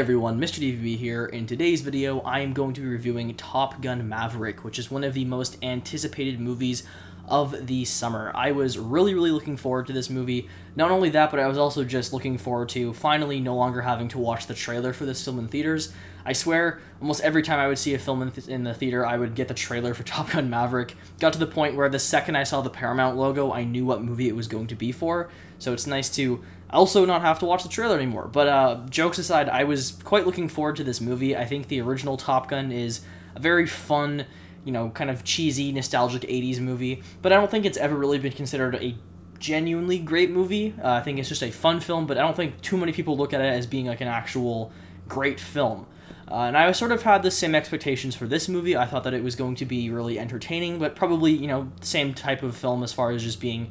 everyone, Mr. DVB here. In today's video, I am going to be reviewing Top Gun Maverick, which is one of the most anticipated movies of the summer. I was really looking forward to this movie. Not only that, but I was also just looking forward to finally no longer having to watch the trailer for this film in theaters. I swear, almost every time I would see a film in the theater, I would get the trailer for Top Gun Maverick. Got to the point where the second I saw the Paramount logo, I knew what movie it was going to be for. So it's nice to also not have to watch the trailer anymore. But jokes aside, I was quite looking forward to this movie. I think the original Top Gun is a very fun, you know, kind of cheesy, nostalgic 80s movie, but I don't think it's ever really been considered a genuinely great movie. I think it's just a fun film, but I don't think too many people look at it as being like an actual great film. And I sort of had the same expectations for this movie. I thought that it was going to be really entertaining, but probably, you know, same type of film as far as just being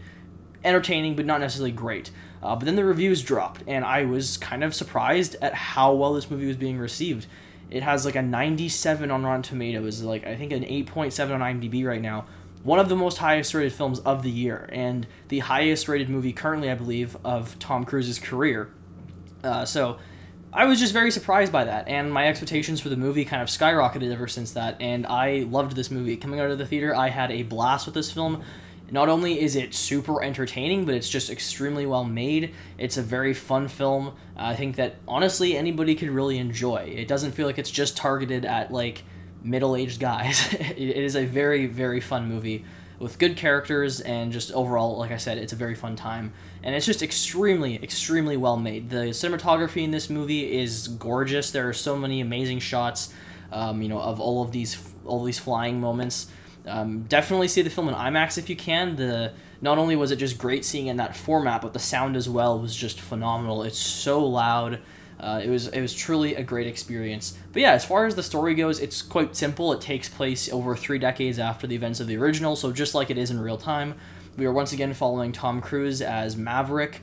entertaining, but not necessarily great. But then the reviews dropped, and I was kind of surprised at how well this movie was being received. It has like a 97 on Rotten Tomatoes, like I think an 8.7 on IMDb right now. One of the most highest rated films of the year, and the highest rated movie currently, I believe, of Tom Cruise's career. So I was just very surprised by that, and my expectations for the movie kind of skyrocketed ever since that, and I loved this movie. Coming out of the theater, I had a blast with this film. Not only is it super entertaining, but it's just extremely well made. It's a very fun film. I think that, honestly, anybody could really enjoy. It doesn't feel like it's just targeted at, like, middle-aged guys. It is a very fun movie with good characters, and just overall, like I said, it's a very fun time. And it's just extremely well made. The cinematography in this movie is gorgeous. There are so many amazing shots, you know, of all these flying moments. Definitely see the film in IMAX if you can. Not only was it just great seeing it in that format, but the sound as well was just phenomenal. It's so loud. It was truly a great experience. But yeah, as far as the story goes, it's quite simple. It takes place over 3 decades after the events of the original, so just like it is in real time. We are once again following Tom Cruise as Maverick,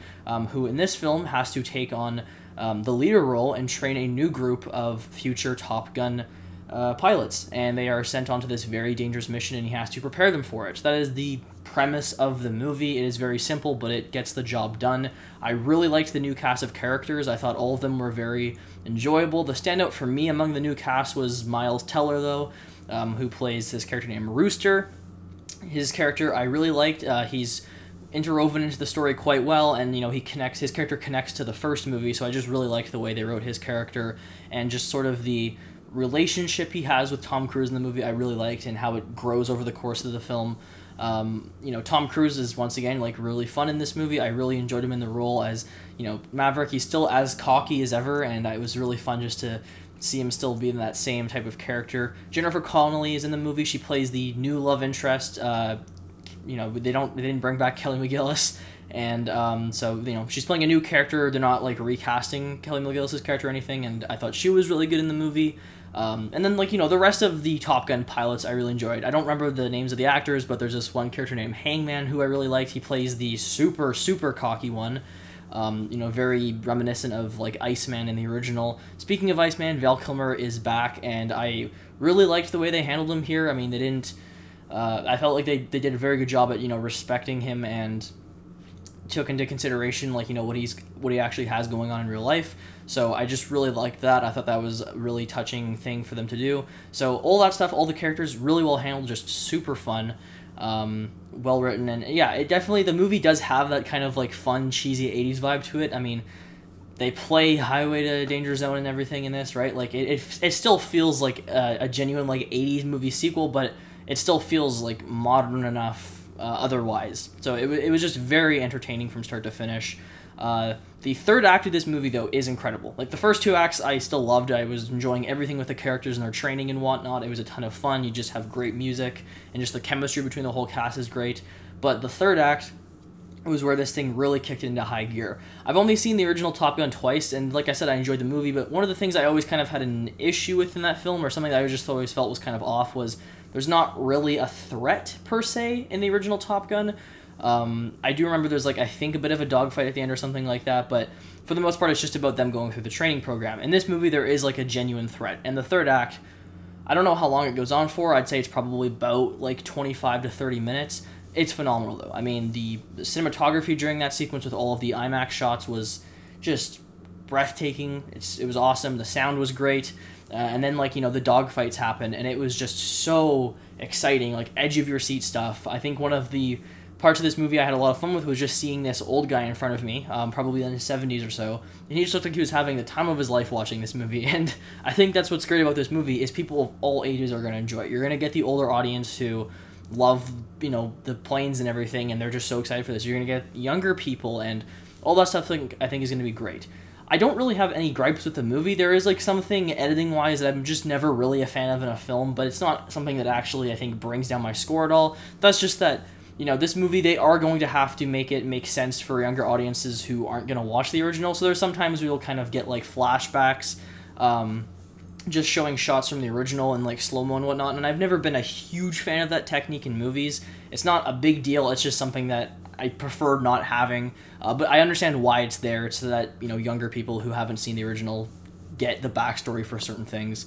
who in this film has to take on the leader role and train a new group of future Top Gun pilots, and they are sent onto this very dangerous mission, and he has to prepare them for it. That is the premise of the movie. It is very simple, but it gets the job done. I really liked the new cast of characters. I thought all of them were very enjoyable. The standout for me among the new cast was Miles Teller, though, who plays this character named Rooster. His character I really liked. He's interwoven into the story quite well, and you know, his character connects to the first movie, so I just really liked the way they wrote his character, and just sort of the relationship he has with Tom Cruise in the movie I really liked, and how it grows over the course of the film. You know, Tom Cruise is once again like really fun in this movie. I really enjoyed him in the role as, you know, Maverick. He's still as cocky as ever, and it was really fun just to see him still be in that same type of character. Jennifer Connelly is in the movie. She plays the new love interest. You know, they didn't bring back Kelly McGillis, and so, you know, she's playing a new character. They're not like recasting Kelly McGillis' character or anything, and I thought she was really good in the movie. And then, like, you know, the rest of the Top Gun pilots I really enjoyed. I don't remember the names of the actors, but there's this one character named Hangman who I really liked. He plays the super cocky one. You know, very reminiscent of, like, Iceman in the original. Speaking of Iceman, Val Kilmer is back, and I really liked the way they handled him here. I mean, they didn't... I felt like they did a very good job at, you know, respecting him, and took into consideration, like, you know, what he actually has going on in real life. So I just really liked that. I thought that was a really touching thing for them to do. So all that stuff, all the characters, really well handled, just super fun, well written, and yeah, the movie does have that kind of like fun, cheesy 80s vibe to it. I mean, they play Highway to Danger Zone and everything in this, right? Like, it still feels like a genuine, like, 80s movie sequel, but it still feels like modern enough otherwise. So it was just very entertaining from start to finish. The third act of this movie, though, is incredible. Like, the first 2 acts I still loved. I was enjoying everything with the characters and their training and whatnot. It was a ton of fun. You just have great music, and just the chemistry between the whole cast is great. But the third act was where this thing really kicked into high gear. I've only seen the original Top Gun twice, and like I said, I enjoyed the movie, but one of the things I always kind of had an issue with in that film, or something that I just always felt was kind of off, was there's not really a threat, per se, in the original Top Gun. I do remember there's, like, I think a bit of a dogfight at the end or something like that, but for the most part, it's just about them going through the training program. In this movie, there is, like, a genuine threat, and the third act, I don't know how long it goes on for. I'd say it's probably about, like, 25 to 30 minutes. It's phenomenal, though. I mean, the cinematography during that sequence with all of the IMAX shots was just breathtaking. It was awesome. The sound was great. And then, like, you know, the dog fights happened, and it was just so exciting, like, edge of your seat stuff. I think one of the parts of this movie I had a lot of fun with was just seeing this old guy in front of me, probably in his 70s or so, and he just looked like he was having the time of his life watching this movie. And I think that's what's great about this movie, is people of all ages are going to enjoy it. You're going to get the older audience who love, you know, the planes and everything, and they're just so excited for this. You're going to get younger people, and all that stuff I think is going to be great. I don't really have any gripes with the movie. There is, like, something editing-wise that I'm just never really a fan of in a film, but it's not something that actually, I think, brings down my score at all. That's just that, you know, this movie, they are going to have to make it make sense for younger audiences who aren't going to watch the original, so there's sometimes we'll kind of get, like, flashbacks, just showing shots from the original and, like, slow-mo and whatnot, and I've never been a huge fan of that technique in movies. It's not a big deal, it's just something that I prefer not having, but I understand why it's there, so that, you know, younger people who haven't seen the original get the backstory for certain things.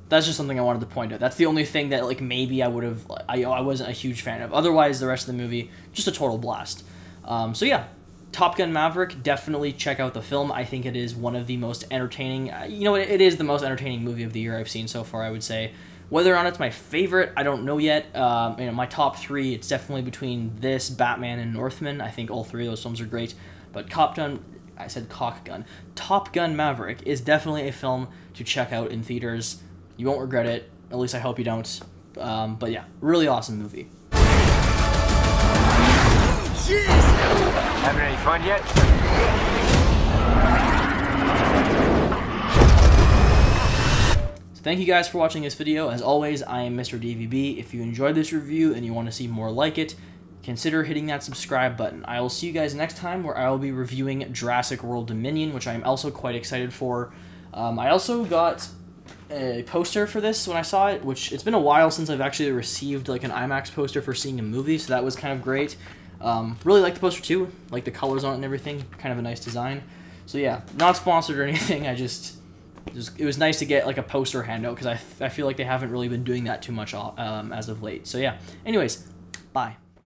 That's just something I wanted to point out. That's the only thing that, like, maybe I would have, I wasn't a huge fan of. Otherwise, the rest of the movie, just a total blast. So yeah, Top Gun Maverick, definitely check out the film. I think it is one of the most entertaining, you know, it is the most entertaining movie of the year I've seen so far, I would say. Whether or not it's my favorite, I don't know yet. You know, my top three, it's definitely between this, Batman, and Northman. I think all three of those films are great. But Top Gun Maverick is definitely a film to check out in theaters. You won't regret it. At least I hope you don't. But yeah, really awesome movie. Jeez! Having any fun yet? Thank you guys for watching this video. As always, I am Mr. DVB. If you enjoyed this review and you want to see more like it, consider hitting that subscribe button. I will see you guys next time, where I will be reviewing Jurassic World Dominion, which I am also quite excited for. I also got a poster for this when I saw it, which it's been a while since I've actually received, like, an IMAX poster for seeing a movie, so that was kind of great. Really like the poster too, like the colors on it and everything, kind of a nice design. So yeah, not sponsored or anything, it was nice to get, like, a poster handout, because I feel like they haven't really been doing that too much as of late. So yeah, anyways, bye.